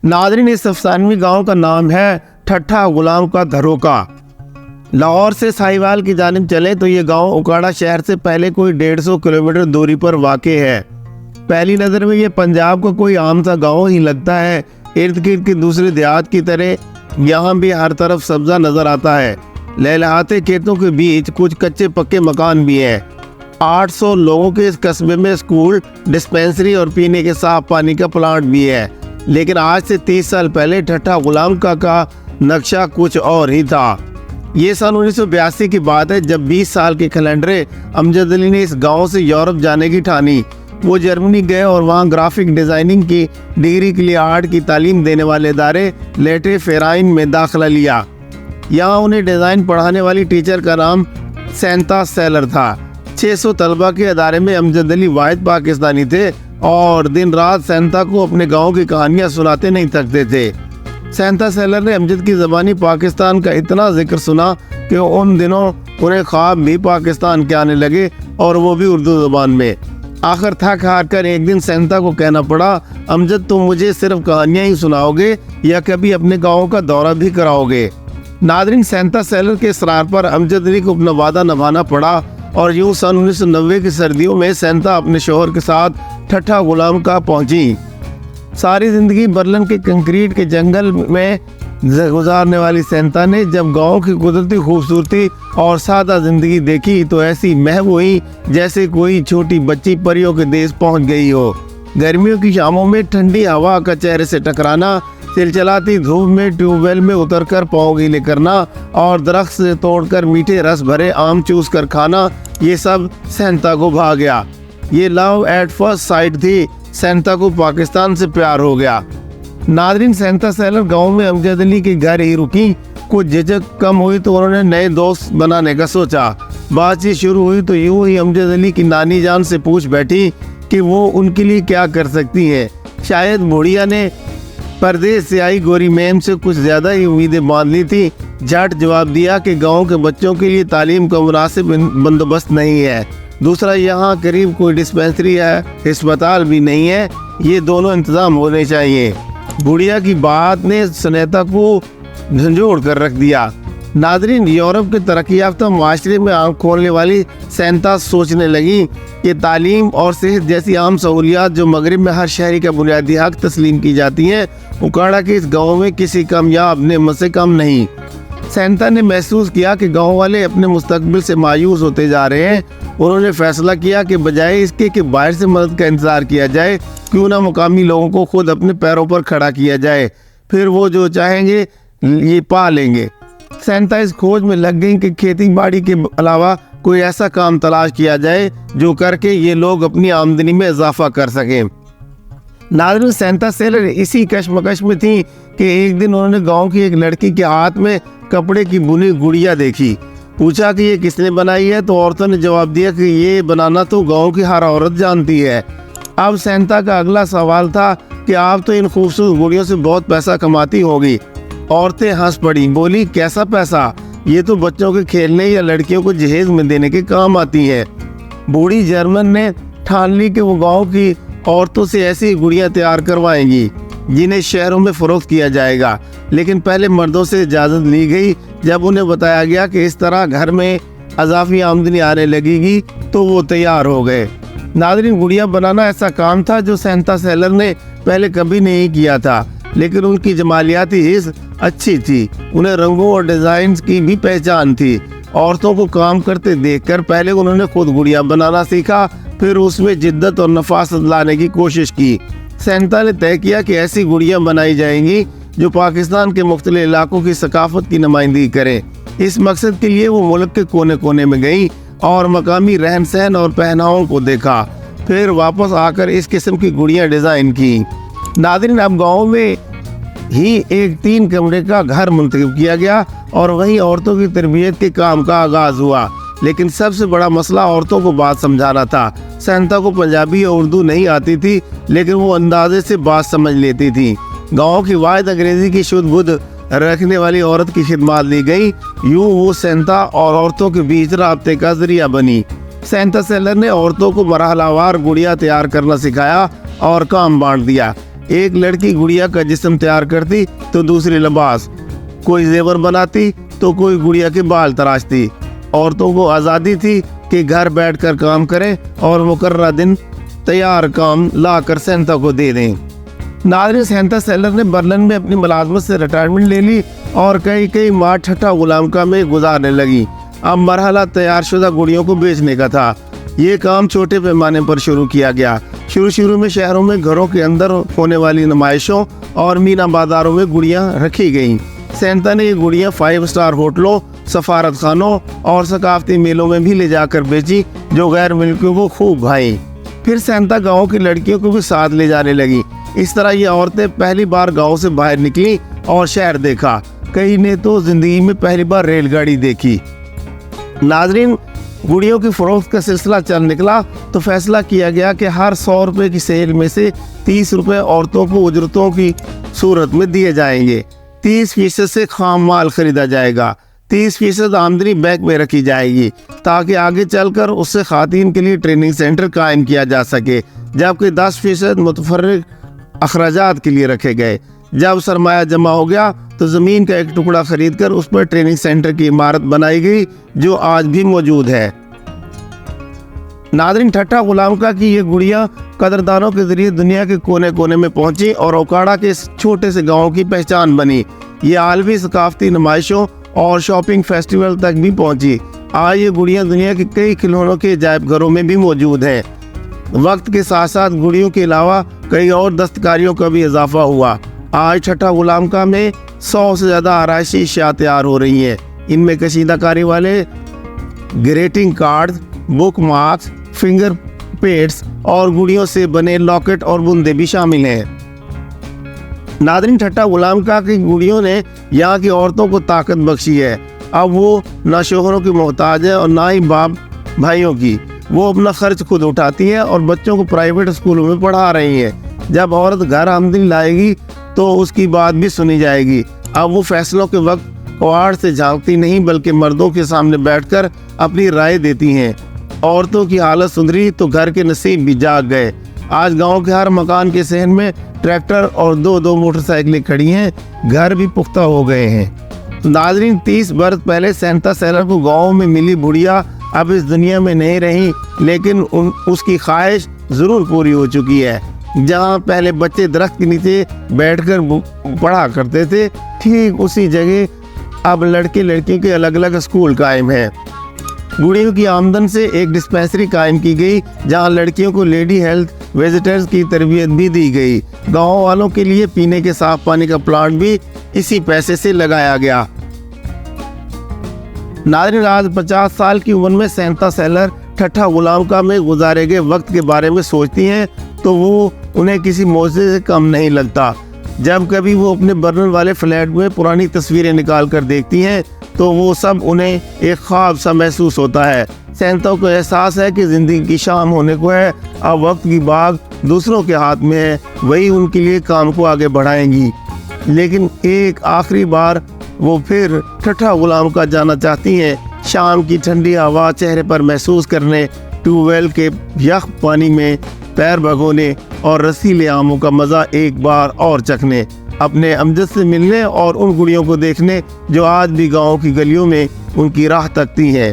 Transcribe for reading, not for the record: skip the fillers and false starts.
Nadreen, इस अफसानवी गांव का नाम है ठट्ठा गुलाम का धरोका। लाहौर से साहिवाल की जानिब चले तो ये गांव उकाड़ा शहर से पहले कोई 150 किलोमीटर दूरी पर वाक़े है। पहली नज़र में ये पंजाब का कोई आम सा गांव ही लगता है। इर्द गिर्द के दूसरे देहात की तरह यहाँ भी हर तरफ सब्जा नज़र आता है। लहलहाते खेतों के बीच कुछ कच्चे पक्के मकान भी हैं। 800 लोगों के इस कस्बे में स्कूल, डिस्पेंसरी और पीने के साफ पानी का प्लांट भी है। लेकिन आज से 30 साल पहले ठट्ठा गुलाम का नक्शा कुछ और ही था। ये सन 1982 की बात है, जब 20 साल के खलंडरे अमजद अली ने इस गांव से यूरोप जाने की ठानी। वो जर्मनी गए और वहाँ ग्राफिक डिज़ाइनिंग की डिग्री के लिए आर्ट की तालीम देने वाले इदारे लेटे फेराइन में दाखिला लिया। यहाँ उन्हें डिज़ाइन पढ़ाने वाली टीचर का नाम सैंता सेलर था। 600 तलबा के अदारे में अमजद अली वाहिद पाकिस्तानी थे और दिन रात सैंता को अपने गांव की कहानियां सुनाते नहीं थकते थे। सैंता सेलर ने अमजद की ज़बानी पाकिस्तान का इतना जिक्र सुना कि उन दिनों उन्हें ख्वाब भी पाकिस्तान के आने लगे, और वो भी उर्दू ज़बान में। आखिर थक हार कर एक दिन सैंता को कहना पड़ा, अमजद तुम मुझे सिर्फ कहानियाँ ही सुनाओगे या कभी अपने गाँव का दौरा भी कराओगे? नादरीन, सैंता सेलर के इसरार पर अमजद अली को अपना वादा निभाना पड़ा और यूँ सन 1990 की सर्दियों में सैंता अपने शोहर के साथ ठट्ठा गुलाम का पहुंची। सारी जिंदगी बर्लिन के कंक्रीट के जंगल में गुजारने वाली सैंता ने जब गांव की कुदरती खूबसूरती और सादा जिंदगी देखी तो ऐसी महव हुई जैसे कोई छोटी बच्ची परियों के देश पहुंच गई हो। गर्मियों की शामों में ठंडी हवा का चेहरे से टकराना, चिलचिलाती धूप में ट्यूबवेल में उतरकर पाँव गीले करना और दरख्त से तोड़कर मीठे रस भरे आम चूस कर खाना, ये सब सैंता को भा गया। ये लव एट फर्स्ट साइट थी। सैंता को पाकिस्तान से प्यार हो गया। नादरीन, सैंता सेलर गांव में अमजद अली के घर ही रुकी। कुछ झिझक कम हुई तो उन्होंने नए दोस्त बनाने का सोचा। बातचीत शुरू हुई तो यूं ही अमजद अली की नानी जान से पूछ बैठी कि वो उनके लिए क्या कर सकती है। शायद बुढ़िया ने परदेश से आई गोरी मैम से कुछ ज़्यादा ही उम्मीदें बांध ली थी। झट जवाब दिया कि गांव के बच्चों के लिए तालीम का मुनासिब बंदोबस्त नहीं है। दूसरा, यहाँ करीब कोई डिस्पेंसरी या अस्पताल भी नहीं है। ये दोनों इंतज़ाम होने चाहिए। बुढ़िया की बात ने सनेता को झंझोड़ कर रख दिया। नादरीन, यूरोप के तरक्की याफ्ता माशरे में आँख खोलने वाली सैंता सोचने लगी कि तालीम और सेहत जैसी आम सहूलियात जो मगरिब में हर शहरी का बुनियादी हक तस्लीम की जाती हैं, उकाड़ा के इस गाँव में किसी कम या अपने मत से कम नहीं। सैंता ने महसूस किया कि गांव वाले अपने मुस्तकबिल से मायूस होते जा रहे हैं। उन्होंने फैसला किया कि बजाय इसके कि बाहर से मदद का इंतज़ार किया जाए, क्यों ना मुकामी लोगों को खुद अपने पैरों पर खड़ा किया जाए, फिर वो जो चाहेंगे ये पा लेंगे। सैंता इस खोज में लग गई कि खेती बाड़ी के अलावा कोई ऐसा काम तलाश किया जाए जो करके ये लोग अपनी आमदनी में इजाफा कर सकें। नादरीन, सैंता सेलर इसी कश्मकश में थी कि एक दिन उन्होंने गांव की एक लड़की के हाथ में कपड़े की बुनी गुड़िया देखी। पूछा कि ये किसने बनाई है, तो औरतों ने जवाब दिया कि ये बनाना तो गांव की हर औरत जानती है। अब सैंता का अगला सवाल था कि आप तो इन खूबसूरत गुड़ियों से बहुत पैसा कमाती होगी। औरतें हंस पड़ी, बोली कैसा पैसा, ये तो बच्चों के खेलने या लड़कियों को जहेज में देने के काम आती है। बूढ़ी जर्मन ने ठान ली कि वो गाँव की औरतों से ऐसी गुड़ियाँ तैयार करवाएंगी जिन्हें शहरों में फरोख्त किया जाएगा। लेकिन पहले मर्दों से इजाज़त ली गई। जब उन्हें बताया गया कि इस तरह घर में अजाफी आमदनी आने लगेगी तो वो तैयार हो गए। नादरीन, गुड़िया बनाना ऐसा काम था जो सैंता सेलर ने पहले कभी नहीं किया था, लेकिन उनकी जमालियाती हिस्स अच्छी थी। उन्हें रंगों और डिज़ाइन की भी पहचान थी। औरतों को काम करते देखकर पहले उन्होंने खुद गुड़िया बनाना सीखा, फिर उसमें जिद्दत और नफासत लाने की कोशिश की। सैंता ने तय किया कि ऐसी गुड़ियाँ बनाई जाएंगी जो पाकिस्तान के मुख्तलिफ इलाकों की सकाफत की नुमाइंदगी करें। इस मकसद के लिए वो मुल्क के कोने कोने में गई और मकामी रहन सहन और पहनावों को देखा, फिर वापस आकर इस किस्म की गुड़ियाँ डिज़ाइन की। नादरीन, अब गाँव में ही एक 3 कमरे का घर मुंतखब किया गया और वहीं औरतों की तरबियत के काम का आगाज़ हुआ। लेकिन सबसे बड़ा मसला औरतों को बात समझाना था। सैंता को पंजाबी और उर्दू नहीं आती थी, लेकिन वो अंदाजे से बात समझ लेती थी। गांव की वाहिद अंग्रेजी की शुद्ध बुद्ध रखने वाली औरत की खिदमत ली गई। यूं वो सैंता और औरतों के बीच राब्ते का जरिया बनी। सैंता सेलर ने औरतों को मरहलावार गुड़िया तैयार करना सिखाया और काम बांट दिया। ایک لڑکی گڑیا کا جسم تیار کرتی تو دوسری لباس، کوئی زیور بناتی تو کوئی گڑیا کے بال تراشتی۔ عورتوں کو آزادی تھی کہ گھر بیٹھ کر کام کریں اور مقررہ دن تیار کام لا کر سینتا کو دے دیں۔ ناظرین، سینتا سیلر نے برلن میں اپنی ملازمت سے ریٹائرمنٹ لے لی اور کئی ماہ ٹھٹھا غلام میں گزارنے لگی۔ اب مرحلہ تیار شدہ گڑیوں کو بیچنے کا تھا۔ یہ کام چھوٹے پیمانے پر شروع کیا گیا۔ شروع میں شہروں میں گھروں کے اندر ہونے والی نمائشوں اور مینا بازاروں میں گڑیاں رکھی گئیں۔ سینتا نے یہ گڑیاں 5 اسٹار ہوٹلوں، سفارت خانوں اور ثقافتی میلوں میں بھی لے جا کر بیچی، جو غیر ملکیوں کو خوب بھائیں۔ پھر سینتا گاؤں کی لڑکیوں کو بھی ساتھ لے جانے لگی۔ اس طرح یہ عورتیں پہلی بار گاؤں سے باہر نکلی اور شہر دیکھا۔ کئی نے تو زندگی میں پہلی بار ریل گاڑی دیکھی۔ ناظرین، گڑیوں کی فروخت کا سلسلہ چل نکلا تو فیصلہ کیا گیا کہ ہر 100 روپے کی سیل میں سے 30 روپے عورتوں کو اجرتوں کی صورت میں دیے جائیں گے۔ 30% سے خام مال خریدا جائے گا۔ 30% آمدنی بینک میں رکھی جائے گی تاکہ آگے چل کر اس سے خواتین کے لیے ٹریننگ سینٹر قائم کیا جا سکے، جبکہ 10% متفرق اخراجات کے لیے رکھے گئے۔ جب سرمایہ جمع ہو گیا تو زمین کا ایک ٹکڑا خرید کر اس پر ٹریننگ سینٹر کی عمارت بنائی گئی، جو آج بھی موجود ہے۔ ناظرین، ٹھٹھا غلام کا کی یہ گڑیاں قدردانوں کے ذریعے دنیا کے کونے کونے میں پہنچی اور اوکاڑا کے اس چھوٹے سے گاؤں کی پہچان بنی۔ یہ عالمی ثقافتی نمائشوں اور شاپنگ فیسٹیول تک بھی پہنچی۔ آج یہ گڑیاں دنیا کے کئی کھلونوں کے عجائب گھروں میں بھی موجود ہیں۔ وقت کے ساتھ ساتھ گڑیوں کے علاوہ کئی اور دستکاریوں کا بھی اضافہ ہوا۔ آج ٹھٹھا غلام کا میں 100 سے زیادہ آرائشی اشیاء تیار ہو رہی ہیں۔ ان میں کشیدہ کاری والے گریٹنگ کارڈ، بک مارکس، فنگر پیڈز اور گڑیوں سے بنے لاکٹ اور بندے بھی شامل ہیں۔ ناظرین، ٹھٹھا غلام کا کی گڑیوں نے یہاں کی عورتوں کو طاقت بخشی ہے۔ اب وہ نہ شوہروں کی محتاج ہے اور نہ ہی باپ بھائیوں کی۔ وہ اپنا خرچ خود اٹھاتی ہے اور بچوں کو پرائیویٹ اسکولوں میں پڑھا رہی ہیں۔ جب عورت گھر آمدنی لائے گی تو اس کی بات بھی سنی جائے گی۔ اب وہ فیصلوں کے وقت کواڑ سے جھانکتی نہیں بلکہ مردوں کے سامنے بیٹھ کر اپنی رائے دیتی ہیں۔ عورتوں کی حالت سدھری تو گھر کے نصیب بھی جاگ گئے۔ آج گاؤں کے ہر مکان کے صحن میں ٹریکٹر اور 2 موٹر سائیکلیں کھڑی ہیں۔ گھر بھی پختہ ہو گئے ہیں۔ ناظرین، 30 برس پہلے سینتا سیلر کو گاؤں میں ملی بڑھیا اب اس دنیا میں نہیں رہی، لیکن اس کی خواہش ضرور پوری ہو چکی ہے۔ جہاں پہلے بچے درخت کے نیچے بیٹھ کر پڑھا کرتے تھے، ٹھیک اسی جگہ اب لڑکے لڑکیوں کے الگ الگ اسکول قائم ہیں۔ گڑیوں کی آمدن سے ایک ڈسپینسری قائم کی گئی جہاں لڑکیوں کو لیڈی ہیلتھ وزٹرز کی تربیت بھی دی گئی۔ گاؤں والوں کے لیے پینے کے صاف پانی کا پلانٹ بھی اسی پیسے سے لگایا گیا۔ ناظرین، آج 50 سال کی عمر میں سینتا سیلر ٹھٹھا غلام کا میں گزارے گئے وقت کے بارے میں سوچتی ہیں تو وہ انہیں کسی معجزے سے کم نہیں لگتا۔ جب کبھی وہ اپنے برنر والے فلیٹ میں پرانی تصویریں نکال کر دیکھتی ہیں تو وہ سب انہیں ایک خواب سا محسوس ہوتا ہے۔ سینتا کو احساس ہے کہ زندگی کی شام ہونے کو ہے، اب وقت کی باغ دوسروں کے ہاتھ میں ہے، وہی ان کے لیے کام کو آگے بڑھائیں گی۔ لیکن ایک آخری بار وہ پھر ٹھٹھا غلام کا جانا چاہتی ہیں، شام کی ٹھنڈی ہوا چہرے پر محسوس کرنے، ٹیوب ویل کے یخ پانی میں پیر بھگونے اور رسیلے آموں کا مزہ ایک بار اور چکھنے، اپنے امجد سے ملنے اور ان گڑیوں کو دیکھنے جو آج بھی گاؤں کی گلیوں میں ان کی راہ تکتی ہیں۔